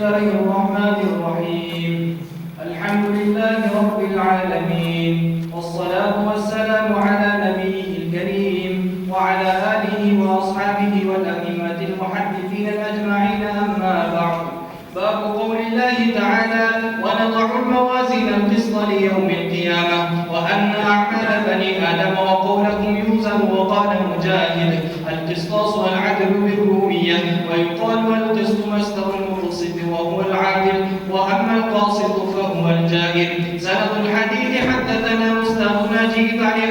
الله الرحمن الرحيم. الحمد لله رب العالمين، والصلاة والسلام على نبيه الكريم وعلى آله وأصحابه والأئمة المحدثين الأجمعين. أما بعد، باب قول الله تعالى: ونضع الموازين القسط ليوم القيامة وأن أعمال بني آدم وقولهم يوزن. وقال مجاهد: القسطاس والعدل بالرومية، ويقال القسط مصدر المقسط وهو العادل، وأما القاسط فهو الجائر. سند الحديث: حدثنا مصداق ناجي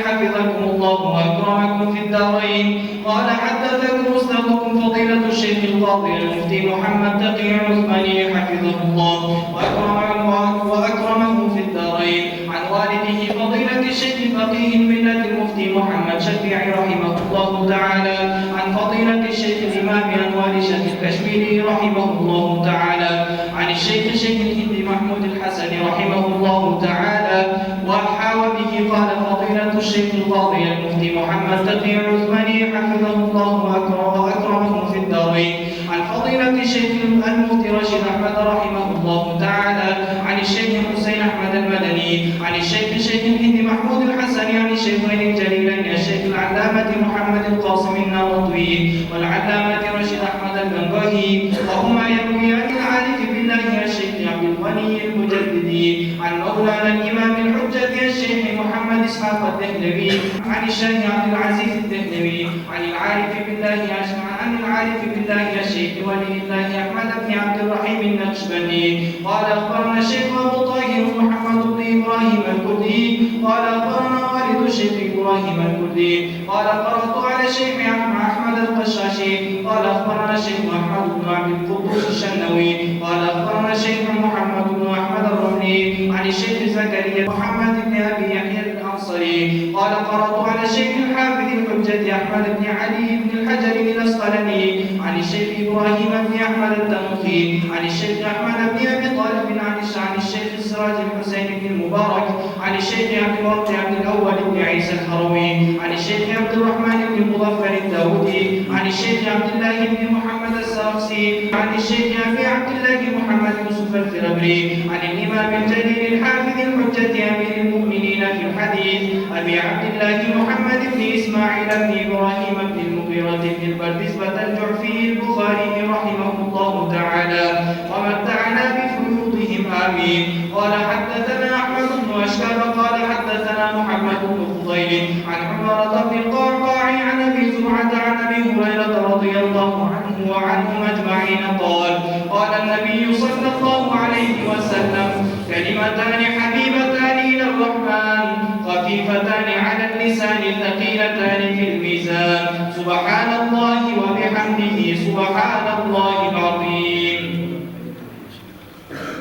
حفظكم الله وأكرمكم في الدارين. قال: حدثكم مصداقكم فضيلة الشيخ القاضي المفتي محمد تقي عثماني حفظه الله وأكرمه في الدارين، عن والده فضيلة الشيخ فقيه الملة المفتي محمد شفيع رحمه الله تعالى، عن فضيلة الشيخ الإمام أنوار شيخ الكشميري رحمه الله تعالى، عن الشيخ الهند محمود الحسن رحمه الله تعالى. وحاوى به قال فضيلة الشيخ القاضي المفتي محمد تقي عثماني حفظه الله وأكرمه في الدارين، عن فضيلة الشيخ المفتي رشيد أحمد رحمه الله تعالى، عن الشيخ حسين أحمد المدني، عن الشيخ الهند محمود الحسن، عن الشيخين الجليلين الشيخ العلامة محمد القاسم الناطوي والعلامة رشيد أحمد البنغاهي، وهما يرويان العارف بالله الشيخ عبد الغني المجددي، عن مولانا الإمام الحجة الشيخ محمد إسحاق الدهلوي، عن الشيخ عبد العزيز الدهلوي، عن العارف بالله الشيخ ولي الله أحمد بن عبد الرحيم النقشبندي. قال: أخبرنا الشيخ أبو طاهر محمد بن إبراهيم الكردي قال: أخبرنا والد الشيخ إبراهيم الكردي قال: قرأت على الشيخ أحمد القشاشي قال: أخبرنا الشيخ أحمد بن عبد القدوس الشنوي قال: أخبرنا الشيخ محمد بن أحمد الرملي، عن الشيخ زكريا محمد بن أبي يحيى الأنصري قال: قرأت على الشيخ الحافظ الحجة أحمد بن علي بن الحجر الأسقلاني، عن الشيخ إبراهيم بن أحمد التنوخي، عن الشيخ أحمد بن أبي طالب، عن الشيخ السراج الحسين بن المبارك، عن الشيخ عبد الأول بن عيسى الحروي، عن الشيخ عبد الرحمن بن مظفر الداودي، عن الشيخ عبد الله بن محمد السرخسي، عن الشيخ أبي عبد الله محمد يوسف الفربري، عن الإمام الجليل الحافظ الحجة أمير المؤمنين في الحديث أبي عبد الله محمد بن إسماعيل بن إبراهيم بن المغيرة بن البردزبة الجعفي البخاري رحمه الله تعالى ومتعنا بفيوضهم آمين. قال: حدثنا أحمد بن أشكر قال: حدثنا محمد بن فضيل عن عمرة بن القعقاع عن أبي زرعة عن أبي هريرة رضي الله عنه وعنهم أجمعين قال: قال النبي صلى الله عليه وسلم: كلمتان حبيبتان إلى الرحمن خفيفتان على اللسان ثقيلتان في الميزان، سبحان الله وبحمده سبحان الله